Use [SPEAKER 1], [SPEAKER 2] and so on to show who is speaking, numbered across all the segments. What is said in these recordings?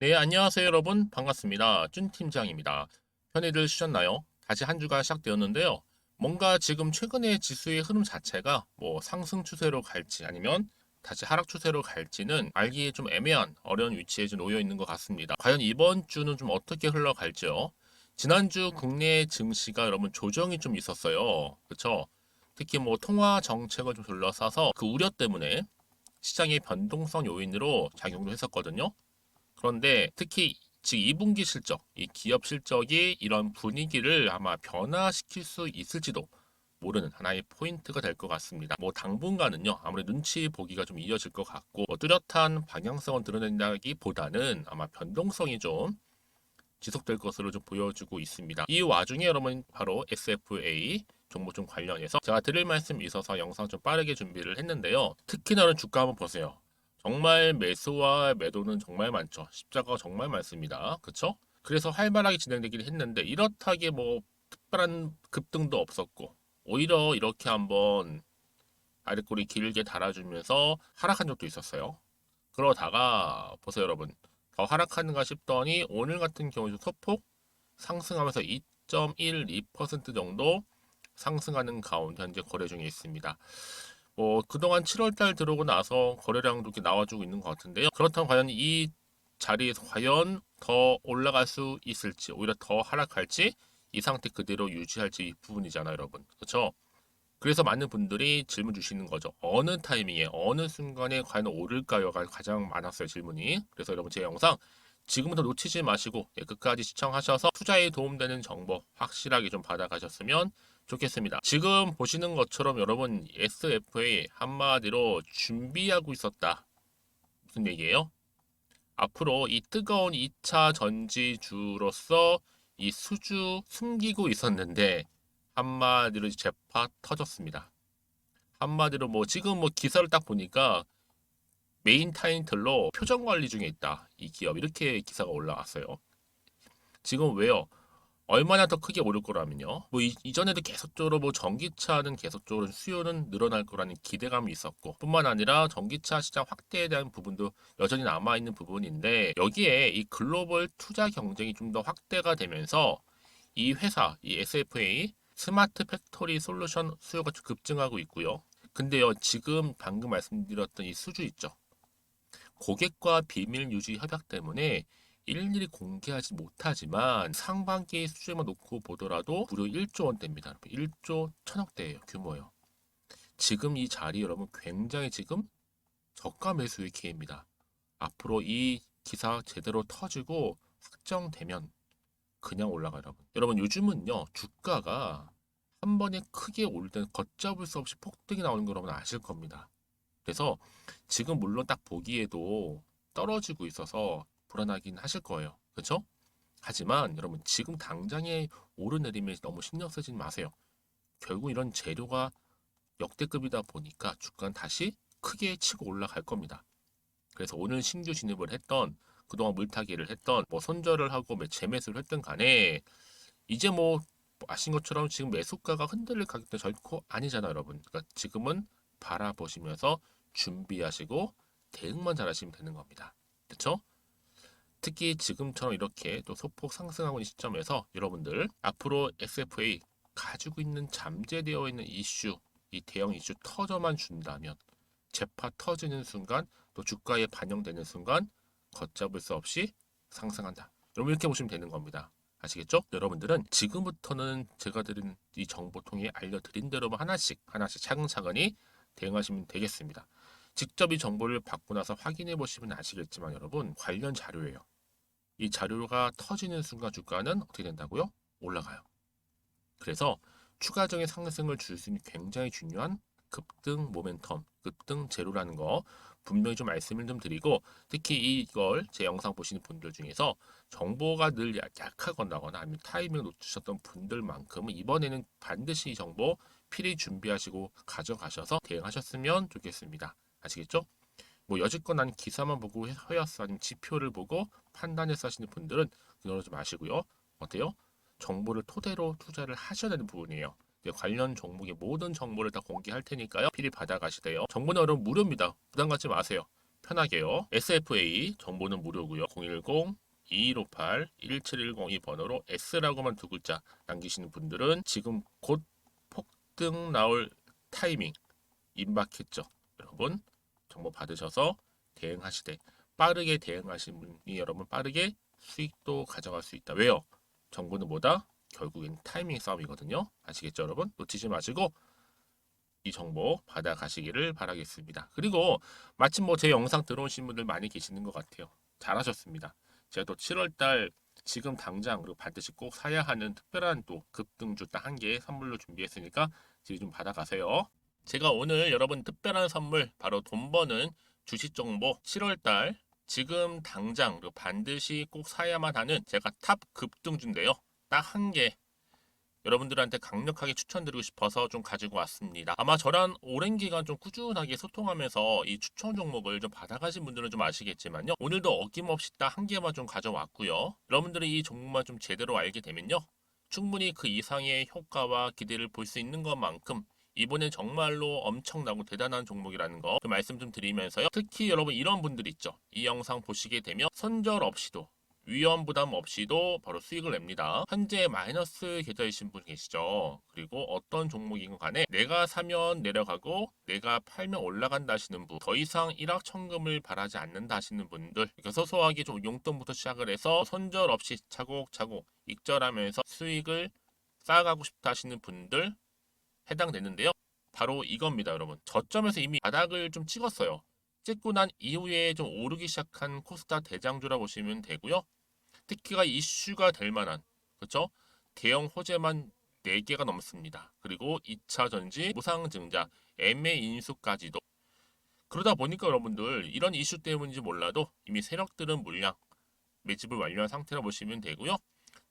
[SPEAKER 1] 네, 안녕하세요, 여러분. 반갑습니다. 준 팀장입니다. 편히들 쉬셨나요? 다시 한 주가 시작되었는데요. 뭔가 지금 최근에 지수의 흐름 자체가 뭐 상승 추세로 갈지 아니면 다시 하락 추세로 갈지는 알기 좀 애매한 어려운 위치에 좀 놓여 있는 것 같습니다. 과연 이번 주는 좀 어떻게 흘러갈지요? 지난주 국내 증시가 여러분 조정이 좀 있었어요. 그렇죠? 특히 뭐 통화 정책을 좀 둘러싸서 그 우려 때문에 시장의 변동성 요인으로 작용도 했었거든요. 그런데 특히 지금 2분기 실적, 이 기업 실적이 이런 분위기를 아마 변화시킬 수 있을지도 모르는 하나의 포인트가 될 것 같습니다. 뭐 당분간은요, 아무래도 눈치 보기가 좀 이어질 것 같고, 뭐 뚜렷한 방향성을 드러낸다기보다는 아마 변동성이 좀 지속될 것으로 좀 보여주고 있습니다. 이 와중에 여러분 바로 SFA 종목 좀 관련해서 제가 드릴 말씀이 있어서 영상 좀 빠르게 준비를 했는데요. 특히나 주가 한번 보세요. 정말 매수와 매도는 정말 많죠. 십자가가 정말 많습니다. 그렇죠? 그래서 활발하게 진행되긴 했는데 이렇다기에 뭐 특별한 급등도 없었고 오히려 이렇게 한번 아랫꼬리 길게 달아주면서 하락한 적도 있었어요. 그러다가 보세요 여러분. 더 하락하는가 싶더니 오늘 같은 경우도 소폭 상승하면서 2.12% 정도 상승하는 가운데 현재 거래 중에 있습니다. 뭐 그동안 7월달 들어오고 나서 거래량도 이렇게 나와주고 있는 것 같은데요. 그렇다면 과연 이 자리에서 과연 더 올라갈 수 있을지 오히려 더 하락할지 이 상태 그대로 유지할지 이 부분이잖아요, 여러분. 그렇죠? 그래서 많은 분들이 질문 주시는 거죠. 어느 타이밍에 어느 순간에 과연 오를까요가 가장 많았어요, 질문이. 그래서 여러분 제 영상 지금부터 놓치지 마시고 끝까지 시청하셔서 투자에 도움되는 정보 확실하게 좀 받아가셨으면 좋겠습니다. 지금 보시는 것처럼 여러분 SFA 한마디로 준비하고 있었다. 무슨 얘기예요? 앞으로 이 뜨거운 2차 전지주로서 이 수주 숨기고 있었는데 한마디로 재파 터졌습니다. 한마디로 뭐 지금 뭐 기사를 딱 보니까 메인 타이틀로 표정 관리 중에 있다. 이 기업 이렇게 기사가 올라왔어요. 지금 왜요? 얼마나 더 크게 오를 거라면요. 뭐 이전에도 계속적으로 뭐 전기차는 계속적으로 수요는 늘어날 거라는 기대감이 있었고 뿐만 아니라 전기차 시장 확대에 대한 부분도 여전히 남아 있는 부분인데 여기에 이 글로벌 투자 경쟁이 좀 더 확대가 되면서 이 회사 이 SFA 스마트 팩토리 솔루션 수요가 좀 급증하고 있고요. 근데요, 지금 방금 말씀드렸던 이 수주 있죠. 고객과 비밀 유지 협약 때문에 일일이 공개하지 못하지만 상반기 수주만 놓고 보더라도 무려 1조 원대입니다. 1조 1000억대예요. 규모요. 지금 이 자리 여러분 굉장히 지금 저가 매수의 기회입니다. 앞으로 이 기사 제대로 터지고 확정되면 그냥 올라가요, 여러분. 여러분 요즘은요 주가가 한 번에 크게 올 때는 걷잡을 수 없이 폭등이 나오는 거 여러분 아실 겁니다. 그래서 지금 물론 딱 보기에도 떨어지고 있어서 불안하긴 하실 거예요. 그렇죠? 하지만 여러분 지금 당장의 오르내림에 너무 신경 쓰지 마세요. 결국 이런 재료가 역대급이다 보니까 주가는 다시 크게 치고 올라갈 겁니다. 그래서 오늘 신규 진입을 했던 그동안 물타기를 했던 뭐 손절을 하고 재매수를 했던 간에 이제 뭐 아신 것처럼 지금 매수가가 흔들릴 가격대 결코 아니잖아요, 여러분. 그러니까 지금은 바라보시면서 준비하시고 대응만 잘하시면 되는 겁니다. 그렇죠? 특히 지금처럼 이렇게 또 소폭 상승하고 있는 시점에서 여러분들 앞으로 SFA 가지고 있는 잠재되어 있는 이슈, 이 대형 이슈 터져만 준다면 재파 터지는 순간 또 주가에 반영되는 순간 걷잡을 수 없이 상승한다. 여러분 이렇게 보시면 되는 겁니다. 아시겠죠? 여러분들은 지금부터는 제가 드린 이 정보 통해 알려드린 대로만 하나씩 차근차근히 대응하시면 되겠습니다. 직접 이 정보를 받고 나서 확인해 보시면 아시겠지만 여러분 관련 자료예요. 이 자료가 터지는 순간 주가는 어떻게 된다고요? 올라가요. 그래서 추가적인 상승을 줄 수 있는 굉장히 중요한 급등 모멘텀, 급등 재료라는 거 분명히 좀 말씀을 좀 드리고 특히 이걸 제 영상 보시는 분들 중에서 정보가 늘 약하거나 아니면 타이밍을 놓치셨던 분들만큼은 이번에는 반드시 이 정보 필히 준비하시고 가져가셔서 대응하셨으면 좋겠습니다. 아시겠죠? 뭐 여지껏 난 기사만 보고 헤어스 아니면 지표를 보고 판단해서 하시는 분들은 그러지 마시고요. 어때요? 정보를 토대로 투자를 하셔야 되는 부분이에요. 관련 종목의 모든 정보를 다 공개할 테니까요. 필히 받아가시대요. 정보는 여러분 무료입니다. 부담 갖지 마세요. 편하게요. SFA 정보는 무료고요. 010-2158-1710 이 번호로 S라고만 두 글자 남기시는 분들은 지금 곧 폭등 나올 타이밍 임박했죠. 여러분 정보 받으셔서 대응하시되 빠르게 대응하신 분이 여러분 빠르게 수익도 가져갈 수 있다. 왜요? 정보는 뭐다? 결국엔 타이밍 싸움이거든요. 아시겠죠, 여러분? 놓치지 마시고 이 정보 받아가시기를 바라겠습니다. 그리고 마침 뭐 제 영상 들어오신 분들 많이 계시는 것 같아요. 잘하셨습니다. 제가 또 7월달 지금 당장 그리고 반드시 꼭 사야 하는 특별한 또 급등주 딱 한 개 선물로 준비했으니까 지금 좀 받아가세요. 제가 오늘 여러분 특별한 선물 바로 돈 버는 주식 정보 7월달 지금 당장 그리고 반드시 꼭 사야만 하는 제가 탑 급등주인데요. 딱 한 개 여러분들한테 강력하게 추천드리고 싶어서 좀 가지고 왔습니다. 아마 저랑 오랜 기간 좀 꾸준하게 소통하면서 이 추천 종목을 좀 받아가신 분들은 좀 아시겠지만요. 오늘도 어김없이 딱 한 개만 좀 가져왔고요. 여러분들이 이 종목만 좀 제대로 알게 되면요. 충분히 그 이상의 효과와 기대를 볼 수 있는 것만큼 이번엔 정말로 엄청나고 대단한 종목이라는 거 말씀 좀 드리면서요. 특히 여러분 이런 분들 있죠. 이 영상 보시게 되면 손절 없이도 위험 부담 없이도 바로 수익을 냅니다. 현재 마이너스 계좌이신 분 계시죠? 그리고 어떤 종목이건 간에 내가 사면 내려가고 내가 팔면 올라간다 하시는 분, 더 이상 일확천금을 바라지 않는다 하시는 분들, 소소하게 좀 용돈부터 시작을 해서 손절 없이 차곡차곡 익절하면서 수익을 쌓아가고 싶다 하시는 분들 해당되는데요. 바로 이겁니다, 여러분. 저점에서 이미 바닥을 좀 찍었어요. 찍고 난 이후에 좀 오르기 시작한 코스닥 대장주라 보시면 되고요. 특히가 이슈가 될 만한 그렇죠? 대형 호재만 4개가 넘습니다. 그리고 2차 전지, 무상증자, MA 인수까지도. 그러다 보니까 여러분들 이런 이슈 때문인지 몰라도 이미 세력들은 물량 매집을 완료한 상태라 보시면 되고요.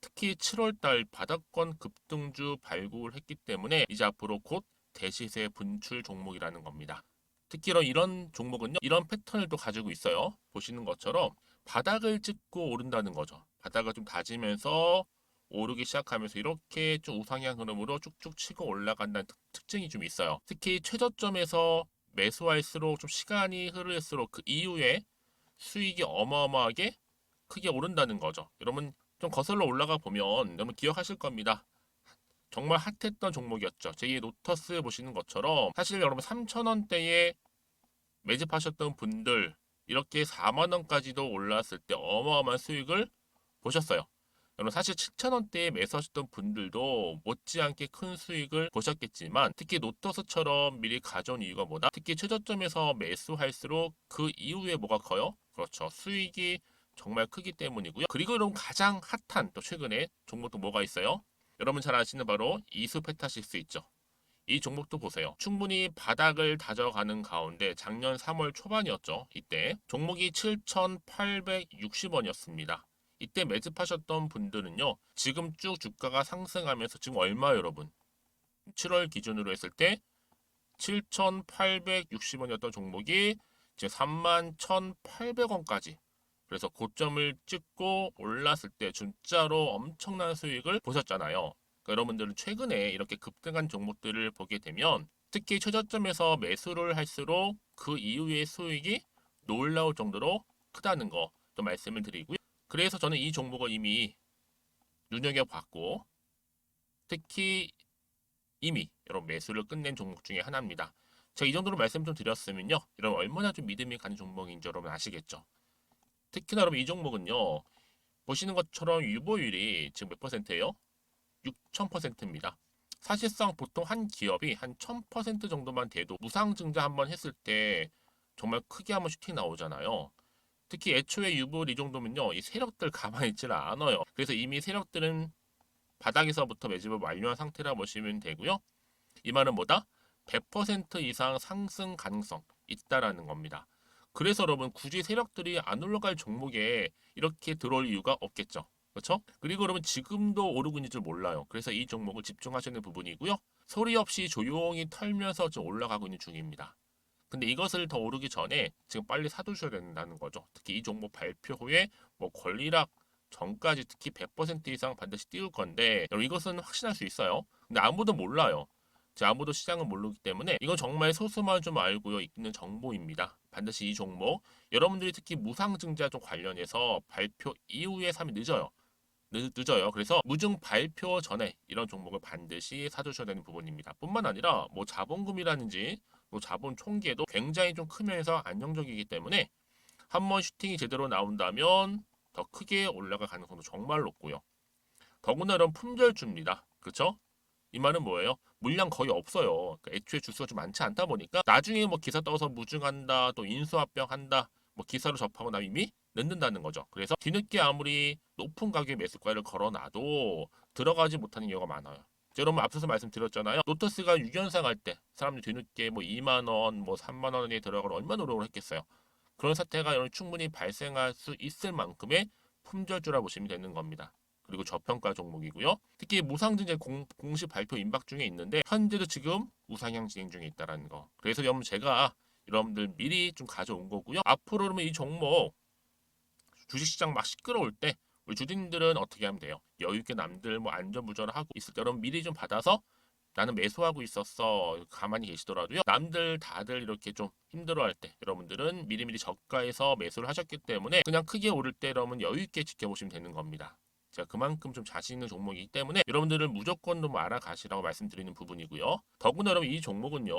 [SPEAKER 1] 특히 7월달 바닥권 급등주 발굴했기 때문에 이제 앞으로 곧 대시세 분출 종목이라는 겁니다. 특히 이런 종목은요, 이런 패턴을 또 가지고 있어요. 보시는 것처럼 바닥을 찍고 오른다는 거죠. 바닥을 좀 다지면서 오르기 시작하면서 이렇게 좀 우상향 흐름으로 쭉쭉 치고 올라간다는 특징이 좀 있어요. 특히 최저점에서 매수할수록 좀 시간이 흐를수록 그 이후에 수익이 어마어마하게 크게 오른다는 거죠. 여러분 좀 거슬러 올라가 보면 여러분 기억하실 겁니다. 정말 핫했던 종목이었죠. 제2의 로터스 보시는 것처럼 사실 여러분 3,000원대에 매집하셨던 분들 이렇게 4만 원까지도 올랐을 때 어마어마한 수익을 보셨어요. 여러분 사실 7,000원대에 매수하셨던 분들도 못지않게 큰 수익을 보셨겠지만 특히 노터스처럼 미리 가져온 이유가 뭐다? 특히 최저점에서 매수할수록 그 이후에 뭐가 커요? 그렇죠. 수익이 정말 크기 때문이고요. 그리고 여러분 가장 핫한 또 최근에 종목도 뭐가 있어요? 여러분 잘 아시는 바로 이수페타시스 있죠. 이 종목도 보세요. 충분히 바닥을 다져가는 가운데 작년 3월 초반이었죠. 이때 종목이 7,860원이었습니다. 이때 매집하셨던 분들은요. 지금 쭉 주가가 상승하면서 지금 얼마 여러분? 7월 기준으로 했을 때 7,860원이었던 종목이 지금 31,800원까지 그래서 고점을 찍고 올랐을 때 진짜로 엄청난 수익을 보셨잖아요. 그러니까 여러분들은 최근에 이렇게 급등한 종목들을 보게 되면 특히 최저점에서 매수를 할수록 그 이후의 수익이 놀라울 정도로 크다는 거 좀 말씀을 드리고요. 그래서 저는 이 종목을 이미 눈여겨봤고 특히 이미 여러분 매수를 끝낸 종목 중에 하나입니다. 제가 이 정도로 말씀 좀 드렸으면요. 여러분 얼마나 좀 믿음이 가는 종목인지 여러분 아시겠죠? 특히나 여러분 이 종목은요. 보시는 것처럼 유보율이 지금 몇 퍼센트예요? 6,000%입니다. 사실상 보통 한 기업이 한 1,000% 정도만 돼도 무상증자 한번 했을 때 정말 크게 한번 슈팅 나오잖아요. 특히 애초에 유보율 이 정도면요. 이 세력들 가만히 있질 않아요. 그래서 이미 세력들은 바닥에서부터 매집을 완료한 상태라 보시면 되고요. 이 말은 뭐다? 100% 이상 상승 가능성 있다라는 겁니다. 그래서 여러분 굳이 세력들이 안 올라갈 종목에 이렇게 들어올 이유가 없겠죠. 그렇죠? 그리고 여러분 지금도 오르고 있는 줄 몰라요. 그래서 이 종목을 집중하시는 부분이고요. 소리 없이 조용히 털면서 좀 올라가고 있는 중입니다. 근데 이것을 더 오르기 전에 지금 빨리 사두셔야 된다는 거죠. 특히 이 종목 발표 후에 뭐 권리락 전까지 특히 100% 이상 반드시 띄울 건데 여러분 이것은 확신할 수 있어요. 근데 아무도 몰라요. 아무도 시장을 모르기 때문에 이건 정말 소수만 좀 알고 있는 정보입니다. 반드시 이 종목 여러분들이 특히 무상증자 좀 관련해서 발표 이후에 사면 늦어요. 그래서 무증 발표 전에 이런 종목을 반드시 사두셔야 되는 부분입니다. 뿐만 아니라 뭐 자본금이라든지 뭐 자본 총계도 굉장히 좀 크면서 안정적이기 때문에 한번 슈팅이 제대로 나온다면 더 크게 올라갈 가능성도 정말 높고요. 더구나 이런 품절주입니다. 그렇죠? 이 말은 뭐예요? 물량 거의 없어요. 그러니까 애초에 주수가 좀 많지 않다 보니까 나중에 뭐 기사 떠서 무증한다, 또 인수합병한다, 뭐 기사로 접하고 나면 이미 늦는다는 거죠. 그래서 뒤늦게 아무리 높은 가격의 매수가를 걸어놔도 들어가지 못하는 경우가 많아요. 여러분 앞서서 말씀드렸잖아요. 로터스가 6연상 할 때 사람들이 뒤늦게 뭐 2만 원, 뭐 3만 원에 들어가러 얼마나 노력을 했겠어요. 그런 사태가 여러분 충분히 발생할 수 있을 만큼의 품절주라 보시면 되는 겁니다. 그리고 저평가 종목이고요. 특히 무상증자 공식 발표 임박 중에 있는데 현재도 지금 우상향 진행 중에 있다는 거. 그래서 여러분 제가 여러분들 미리 좀 가져온 거고요. 앞으로 그러면 이 종목 주식시장 막 시끄러울 때 우리 주주님들은 어떻게 하면 돼요? 여유 있게 남들 뭐 안전부전을 하고 있을 때 여러분 미리 좀 받아서 나는 매수하고 있었어. 가만히 계시더라도요. 남들 다들 이렇게 좀 힘들어할 때 여러분들은 미리미리 저가에서 매수를 하셨기 때문에 그냥 크게 오를 때 여러분 여유 있게 지켜보시면 되는 겁니다. 제가 그만큼 좀 자신 있는 종목이기 때문에 여러분들은 무조건 좀 알아가시라고 말씀드리는 부분이고요. 더구나 여러분 이 종목은요.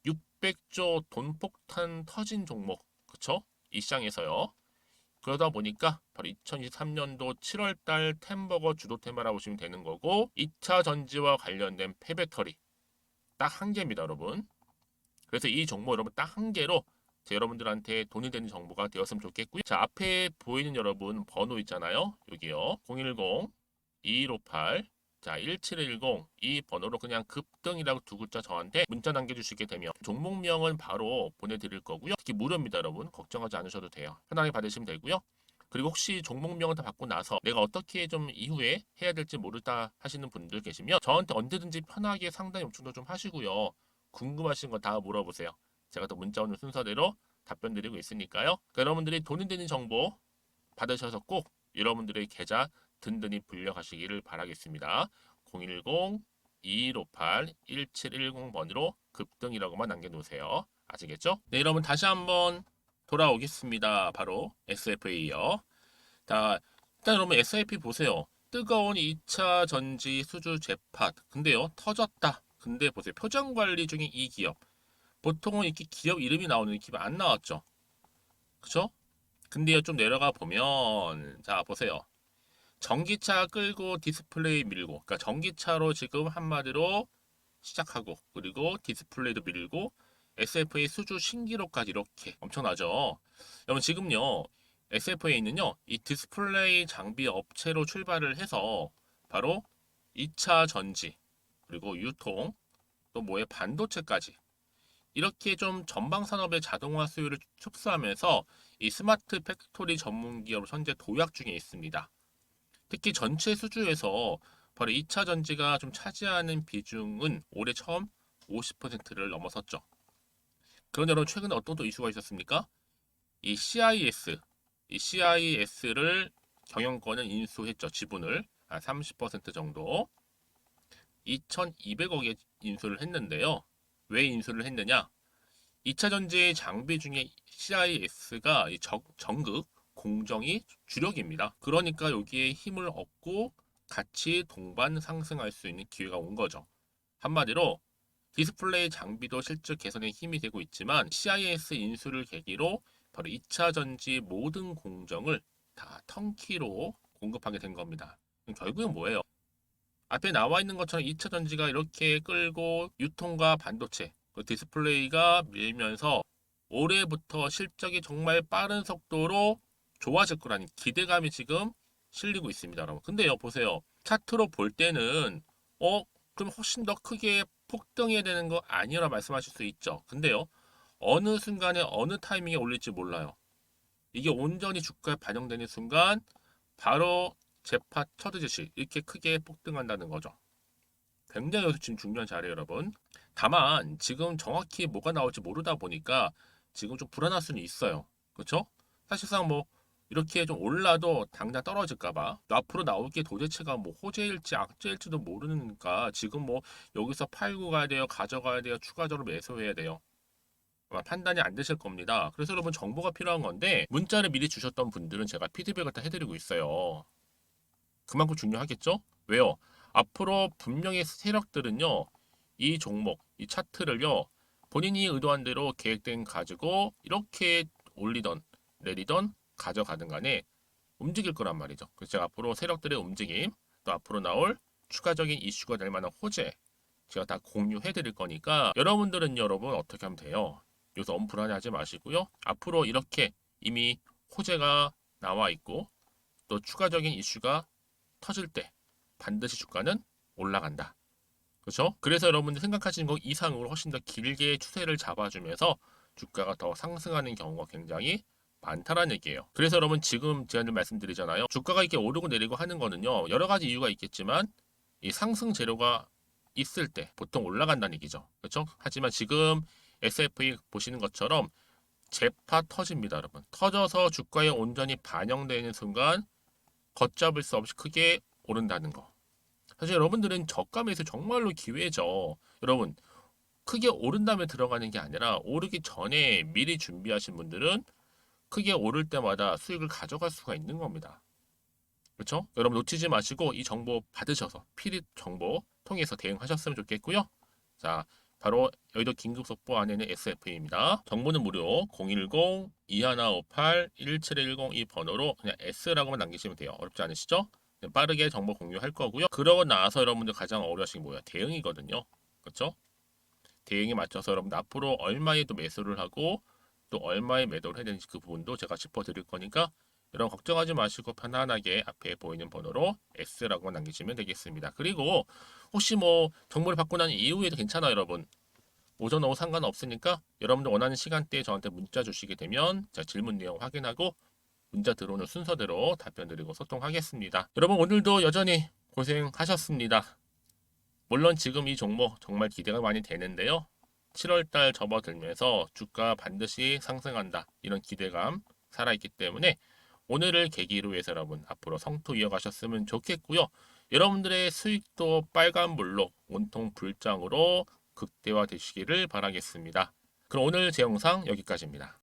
[SPEAKER 1] 600조 돈폭탄 터진 종목. 그쵸? 이 시장에서요. 그러다 보니까 바로 2023년도 7월달 템버거 주도 테마라고 보시면 되는 거고 2차 전지와 관련된 폐배터리 딱 한 개입니다, 여러분. 그래서 이 정보 여러분 딱 한 개로 여러분들한테 돈이 되는 정보가 되었으면 좋겠고요. 자, 앞에 보이는 여러분 번호 있잖아요. 여기요. 010-2158 자, 1710 이 번호로 그냥 급등이라고 두 글자 저한테 문자 남겨주시게 되면 종목명은 바로 보내드릴 거고요. 특히 무료입니다, 여러분. 걱정하지 않으셔도 돼요. 편하게 받으시면 되고요. 그리고 혹시 종목명을 다 받고 나서 내가 어떻게 좀 이후에 해야 될지 모르다 하시는 분들 계시면 저한테 언제든지 편하게 상담 요청도 좀 하시고요. 궁금하신 거 다 물어보세요. 제가 또 문자 오는 순서대로 답변 드리고 있으니까요. 그러니까 여러분들이 돈이 되는 정보 받으셔서 꼭 여러분들의 계좌 든든히 불려가시기를 바라겠습니다. 010-2158-1710번으로 급등이라고만 남겨놓으세요. 아시겠죠? 네, 여러분 다시 한번 돌아오겠습니다. 바로 SFA요. 자, 일단 여러분 SIP 보세요. 뜨거운 2차 전지 수주 재팟. 근데요, 터졌다. 근데 보세요. 표정 관리 중에 이 기업. 보통은 이렇게 기업 이름이 나오는 기업 안 나왔죠. 그쵸? 근데요, 좀 내려가 보면, 자, 보세요. 전기차 끌고 디스플레이 밀고, 그러니까 전기차로 지금 한마디로 시작하고, 그리고 디스플레이도 밀고, SFA 수주 신기록까지 이렇게 엄청나죠. 여러분 지금요, SFA는요, 이 디스플레이 장비 업체로 출발을 해서 바로 2차 전지, 그리고 유통, 또 뭐에 반도체까지 이렇게 좀 전방 산업의 자동화 수요를 촉수하면서 이 스마트 팩토리 전문 기업 현재 도약 중에 있습니다. 특히 전체 수주에서 바로 2차 전지가 좀 차지하는 비중은 올해 처음 50%를 넘어섰죠. 그런데 여러분 최근에 어떤 또 이슈가 있었습니까? 이 CIS, 이 CIS를 경영권은 인수했죠. 지분을 한 30% 정도 2,200억에 인수를 했는데요. 왜 인수를 했느냐? 2차 전지 장비 중에 CIS가 정극 공정이 주력입니다. 그러니까 여기에 힘을 얻고 같이 동반 상승할 수 있는 기회가 온 거죠. 한마디로 디스플레이 장비도 실적 개선에 힘이 되고 있지만 CIS 인수를 계기로 바로 2차 전지 모든 공정을 다 턴키로 공급하게 된 겁니다. 결국은 뭐예요? 앞에 나와 있는 것처럼 2차 전지가 이렇게 끌고 유통과 반도체, 디스플레이가 밀면서 올해부터 실적이 정말 빠른 속도로 좋아질 거라는 기대감이 지금 실리고 있습니다, 여러분. 근데요, 보세요. 차트로 볼 때는 그럼 훨씬 더 크게 폭등해야 되는 거 아니라 말씀하실 수 있죠. 근데요, 어느 순간에 어느 타이밍에 올릴지 몰라요. 이게 온전히 주가에 반영되는 순간 바로 재파 쳐드듯이 이렇게 크게 폭등한다는 거죠. 굉장히 여기서 지금 중요한 자리예요, 여러분. 다만 지금 정확히 뭐가 나올지 모르다 보니까 지금 좀 불안할 수는 있어요. 그렇죠? 사실상 뭐 이렇게 좀 올라도 당장 떨어질까봐 앞으로 나올 게 도대체가 뭐 호재일지 악재일지도 모르니까 지금 뭐 여기서 팔고 가야 돼요, 가져가야 돼요, 추가적으로 매수해야 돼요. 아마 판단이 안 되실 겁니다. 그래서 여러분 정보가 필요한 건데 문자를 미리 주셨던 분들은 제가 피드백을 다 해드리고 있어요. 그만큼 중요하겠죠? 왜요? 앞으로 분명히 세력들은요, 이 종목, 이 차트를요, 본인이 의도한 대로 계획된 가지고 이렇게 올리던 내리던 가져가든 간에 움직일 거란 말이죠. 그래서 제가 앞으로 세력들의 움직임, 또 앞으로 나올 추가적인 이슈가 될 만한 호재, 제가 다 공유해 드릴 거니까 여러분들은 여러분 어떻게 하면 돼요? 여기서 너무 불안해하지 마시고요. 앞으로 이렇게 이미 호재가 나와 있고 또 추가적인 이슈가 터질 때 반드시 주가는 올라간다. 그렇죠? 그래서 여러분들 생각하시는 것 이상으로 훨씬 더 길게 추세를 잡아주면서 주가가 더 상승하는 경우가 굉장히 많다라는 얘기예요. 그래서 여러분 지금 제가 늘 말씀드리잖아요. 주가가 이렇게 오르고 내리고 하는 거는요. 여러 가지 이유가 있겠지만 이 상승 재료가 있을 때 보통 올라간다는 얘기죠. 그렇죠? 하지만 지금 S&P 보시는 것처럼 재파 터집니다, 여러분. 터져서 주가에 온전히 반영되는 순간 걷잡을 수 없이 크게 오른다는 거. 사실 여러분들은 저가 매수 정말로 기회죠. 여러분, 크게 오른 다음에 들어가는 게 아니라 오르기 전에 미리 준비하신 분들은 크게 오를 때마다 수익을 가져갈 수가 있는 겁니다. 그렇죠? 여러분 놓치지 마시고 이 정보 받으셔서 필히 정보 통해서 대응하셨으면 좋겠고요. 자, 바로 여의도 긴급 속보 안에는 SF입니다. 정보는 무료 010-2158-1710 이 번호로 그냥 S라고만 남기시면 돼요. 어렵지 않으시죠? 빠르게 정보 공유할 거고요. 그러고 나서 여러분들 가장 어려우신 게 뭐야? 대응이거든요. 그렇죠? 대응에 맞춰서 여러분 앞으로 얼마에 또 매수를 하고 또 얼마에 매도를 해야 되는지 그 부분도 제가 짚어드릴 거니까 여러분 걱정하지 마시고 편안하게 앞에 보이는 번호로 S라고 남기시면 되겠습니다. 그리고 혹시 뭐 정보를 받고 난 이후에도 괜찮아요, 여러분. 오전 오후 상관없으니까 여러분들 원하는 시간대에 저한테 문자 주시게 되면 제가 질문 내용 확인하고 문자 들어오는 순서대로 답변 드리고 소통하겠습니다. 여러분 오늘도 여전히 고생하셨습니다. 물론 지금 이 종목 정말 기대가 많이 되는데요. 7월달 접어들면서 주가 반드시 상승한다. 이런 기대감 살아있기 때문에 오늘을 계기로 해서 여러분 앞으로 성투 이어가셨으면 좋겠고요. 여러분들의 수익도 빨간불로 온통 불장으로 극대화 되시기를 바라겠습니다. 그럼 오늘 제 영상 여기까지입니다.